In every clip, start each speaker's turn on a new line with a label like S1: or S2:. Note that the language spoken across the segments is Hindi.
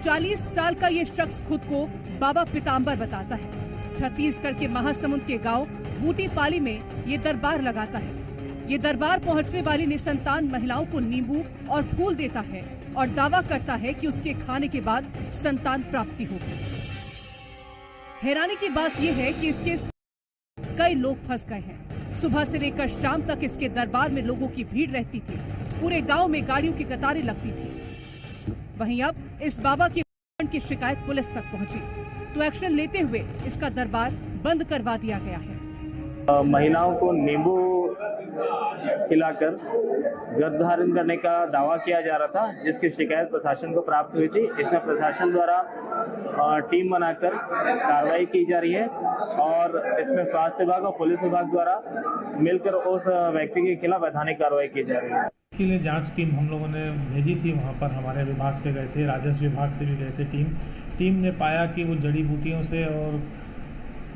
S1: 40 साल का ये शख्स खुद को बाबा पीताम्बर बताता है। छत्तीसगढ़ के महासमुंद के गांव बूटीपाली में ये दरबार लगाता है। ये दरबार पहुंचने वाली निसंतान महिलाओं को नींबू और फूल देता है और दावा करता है कि उसके खाने के बाद संतान प्राप्ति होगी। हैरानी की बात यह है कि इसके कई लोग फंस गए हैं। सुबह से लेकर शाम तक इसके दरबार में लोगों की भीड़ रहती थी। पूरे गांव में गाड़ियों की कतारें लगती थी। वहीं अब इस बाबा की शिकायत पुलिस तक पहुंची तो एक्शन लेते हुए इसका दरबार बंद करवा दिया गया है।
S2: महिलाओं को नींबू खिलाकर गर्भधारण करने का दावा किया जा रहा था, जिसकी शिकायत प्रशासन को प्राप्त हुई थी। इसमें प्रशासन द्वारा टीम बनाकर कार्रवाई की जा रही है और इसमें स्वास्थ्य विभाग और पुलिस विभाग द्वारा मिलकर उस व्यक्ति के खिलाफ वैधानिक कार्रवाई की जा रही है।
S3: इसके लिए जांच टीम हम लोगों ने भेजी थी। वहां पर हमारे विभाग से गए थे, राजस्व विभाग से भी गए थे। टीम ने पाया कि वो जड़ी बूटियों से और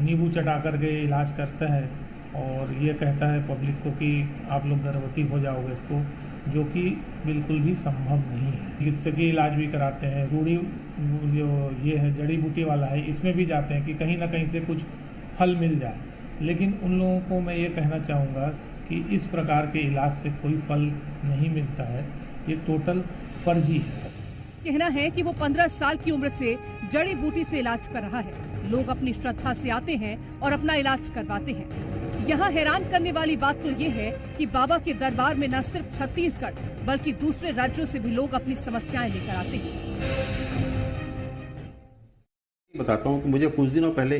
S3: नींबू चटा करके इलाज करता है और ये कहता है पब्लिक को कि आप लोग गर्भवती हो जाओगे इसको, जो कि बिल्कुल भी संभव नहीं है। चिकित्सकीय इलाज भी कराते हैं। रूढ़ी जो ये है जड़ी बूटी वाला है, इसमें भी जाते हैं कि कहीं ना कहीं से कुछ फल मिल जाए। लेकिन उन लोगों को मैं ये कहना चाहूँगा कि इस प्रकार के इलाज से कोई फल नहीं मिलता है। ये टोटल फर्जी है।
S1: कहना है कि वो 15 साल की उम्र से जड़ी बूटी से इलाज कर रहा है। लोग अपनी श्रद्धा से आते हैं और अपना इलाज करवाते हैं। यहाँ हैरान करने वाली बात तो ये है कि बाबा के दरबार में न सिर्फ छत्तीसगढ़ बल्कि दूसरे राज्यों से भी लोग अपनी समस्याएं लेकर आते हैं।
S4: बताता हूँ कि मुझे कुछ दिनों पहले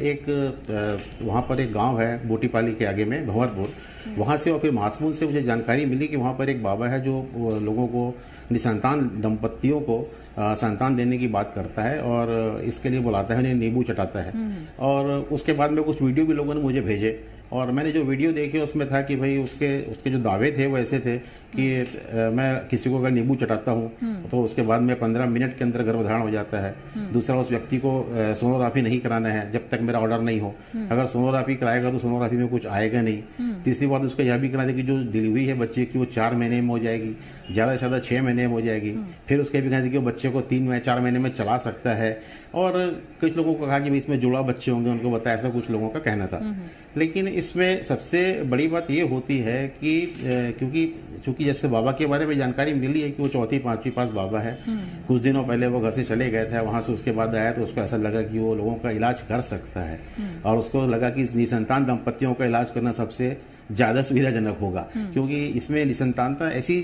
S4: वहाँ पर एक गांव है बूटीपाली के आगे में भंवरपुर, वहाँ से और फिर महासमुंद से मुझे जानकारी मिली कि वहाँ पर एक बाबा है जो लोगों को निसंतान दंपतियों को संतान देने की बात करता है और इसके लिए बुलाता है, उन्हें नींबू चटाता है। और उसके बाद में कुछ वीडियो भी लोगों ने मुझे भेजे और मैंने जो वीडियो देखे उसमें था कि भाई उसके जो दावे थे वो ऐसे थे कि मैं किसी को अगर नींबू चटाता हूँ तो उसके बाद में 15 मिनट के अंदर गर्भधारण हो जाता है। दूसरा, उस व्यक्ति को सोनोग्राफी नहीं कराना है जब तक मेरा ऑर्डर नहीं हो। अगर सोनोग्राफी कराएगा तो सोनोग्राफी में कुछ आएगा नहीं। तीसरी बात उसको यह भी करा दे कि जो डिलीवरी है बच्चे की वो 4 महीने में हो जाएगी, ज़्यादा से ज़्यादा 6 महीने में हो जाएगी। फिर उसके भी कहा कि वो बच्चे को 3-4 महीने में चला सकता है। और कुछ लोगों को कहा कि भाई इसमें जुड़ा बच्चे होंगे, उनको बताया, ऐसा कुछ लोगों का कहना था। लेकिन इसमें सबसे बड़ी बात ये होती है कि क्योंकि जैसे बाबा के बारे में जानकारी मिली है कि वो 4वीं-5वीं पास बाबा है। कुछ दिनों पहले वो घर से चले गए थे, वहां से उसके बाद आया तो उसको ऐसा लगा कि वो लोगों का इलाज कर सकता है और उसको लगा कि निसंतान दंपतियों का इलाज करना सबसे ज्यादा सुविधाजनक होगा। क्योंकि इसमें निसंतानता ऐसी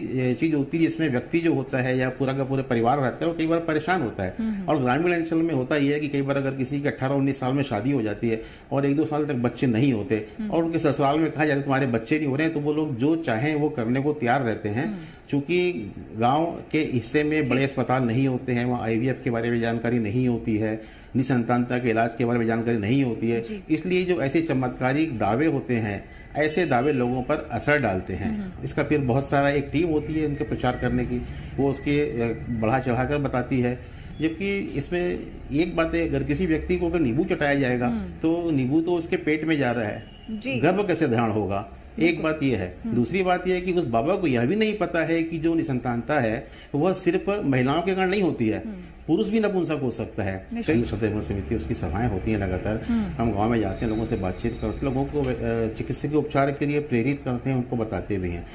S4: चीज होती है जिसमें व्यक्ति जो होता है या पूरा का पूरा परिवार रहता है वो कई बार परेशान होता है। और ग्रामीण अंचल में होता ही है कि कई बार अगर किसी की 18-19 साल में शादी हो जाती है और 1-2 साल तक बच्चे नहीं होते और उनके ससुराल में कहा जाता है तुम्हारे बच्चे नहीं हो रहे हैं, तो वो लोग जो चाहें वो करने को तैयार रहते हैं। चूंकि गांव के हिस्से में बड़े अस्पताल नहीं होते हैं, वहाँ IVF के बारे में जानकारी नहीं होती है, निसंतानता के इलाज के बारे में जानकारी नहीं होती है, इसलिए जो ऐसे चमत्कारिक दावे होते हैं ऐसे दावे लोगों पर असर डालते हैं। इसका फिर बहुत सारा एक टीम होती है इनके प्रचार करने की, वो उसके बढ़ा चढ़ाकर बताती है। जबकि इसमें एक बात है, अगर किसी व्यक्ति को अगर नींबू चटाया जाएगा तो नींबू तो उसके पेट में जा रहा है, गर्भ कैसे धारण होगा? एक बात यह है। दूसरी बात यह है कि उस बाबा को यह भी नहीं पता है कि जो निसंतानता है वह सिर्फ महिलाओं के कारण नहीं होती है, पुरुष भी नपुंसक हो सकता है। कई सदैव समिति उसकी सभाएं होती हैं लगातार। हम गांव में जाते हैं, लोगों से बातचीत करते, लोगों को चिकित्सकीय उपचार के लिए प्रेरित करते हैं, उनको बताते भी हैं।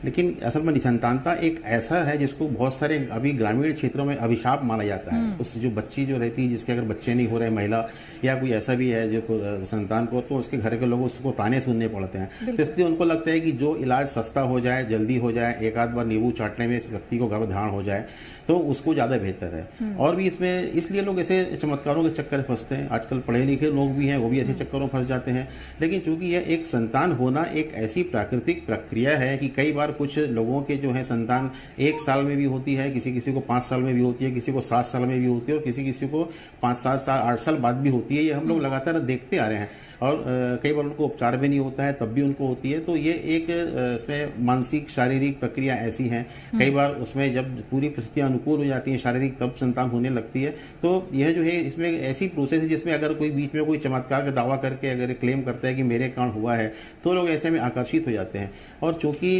S4: लेकिन असल में निसंतानता एक ऐसा है जिसको बहुत सारे अभी ग्रामीण क्षेत्रों में अभिशाप माना जाता है। उस जो बच्ची जो रहती है, जिसके अगर बच्चे नहीं हो रहे, महिला या कोई ऐसा भी है जो संतान को, तो उसके घर के लोगों उसको ताने सुनने पड़ते हैं। तो इसलिए उनको लगता है कि जो इलाज सस्ता हो जाए, जल्दी हो जाए, एक आध बार नींबू चाटने में इस व्यक्ति को गर्भधारण हो जाए तो उसको ज्यादा बेहतर है। और भी इसमें इसलिए लोग ऐसे चमत्कारों के चक्कर फंसते हैं। आजकल पढ़े लिखे लोग भी हैं, वो भी ऐसे चक्करों में फंस जाते हैं। लेकिन चूंकि यह एक संतान होना एक ऐसी प्राकृतिक प्रक्रिया है कि कई बार कुछ लोगों के जो है संतान 1 साल में भी होती है, किसी को 5 साल में भी होती है, किसी को 7 साल में भी होती है और किसी को 5-7 साल 8 साल बाद भी होती है। ये हम लोग लगातार देखते आ रहे हैं और कई बार उनको उपचार भी नहीं होता है, तब भी उनको होती है। तो ये एक इसमें मानसिक शारीरिक प्रक्रिया ऐसी है, कई बार उसमें जब पूरी परिस्थितियां अनुकूल हो जाती हैं शारीरिक, तब संतान होने लगती है। तो यह जो है इसमें ऐसी प्रोसेस है जिसमें अगर कोई बीच में कोई चमत्कार का दावा करके अगर क्लेम करता है कि मेरे कारण हुआ है तो लोग ऐसे में आकर्षित हो जाते हैं। और चूंकि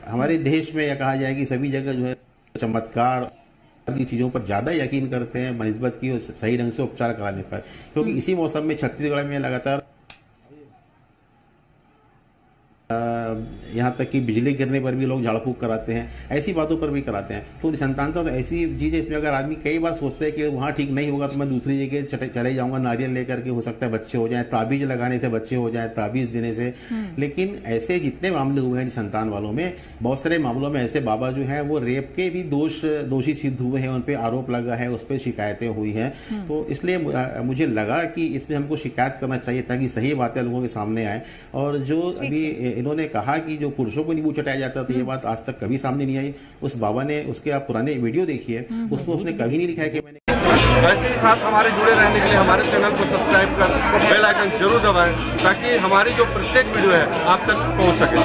S4: हमारे देश में यह कहा जाए कि सभी जगह जो है चमत्कार आदि चीज़ों पर ज़्यादा यकीन करते हैं बनिस्बत की सही ढंग से उपचार कराने पर, क्योंकि इसी मौसम में छत्तीसगढ़ में लगातार यहाँ तक कि बिजली गिरने पर भी लोग झाड़ फूक कराते हैं, ऐसी बातों पर भी कराते हैं। तो निसंतानता तो ऐसी चीज़ है, इसमें अगर आदमी कई बार सोचता है कि वहाँ ठीक नहीं होगा तो मैं दूसरी जगह चले जाऊँगा, नारियल लेकर के, हो सकता है बच्चे हो जाएं, ताबीज लगाने से बच्चे हो जाएं, ताबीज देने से। लेकिन ऐसे जितने मामले हुए हैं निसंतान वालों में, बहुत सारे मामलों में ऐसे बाबा जो हैं वो रेप के भी दोषी सिद्ध हुए हैं, उन पर आरोप लगा है, उस पर शिकायतें हुई हैं। तो इसलिए मुझे लगा कि इसमें हमको शिकायत करना चाहिए ताकि सही बातें लोगों के सामने आए। और जो अभी इन्होंने कहा कि जो पुरुषों को नींबू चटाया जाता था, ये बात आज तक कभी सामने नहीं आई। उस बाबा ने, उसके आप पुराने वीडियो देखिए, उसमें उसने कभी नहीं लिखा है कि मैंने।
S5: ऐसे ही साथ हमारे जुड़े रहने के लिए हमारे चैनल को सब्सक्राइब कर बेल आइकन जरूर दबाएं ताकि हमारी जो प्रत्येक वीडियो है आप तक पहुंच सके।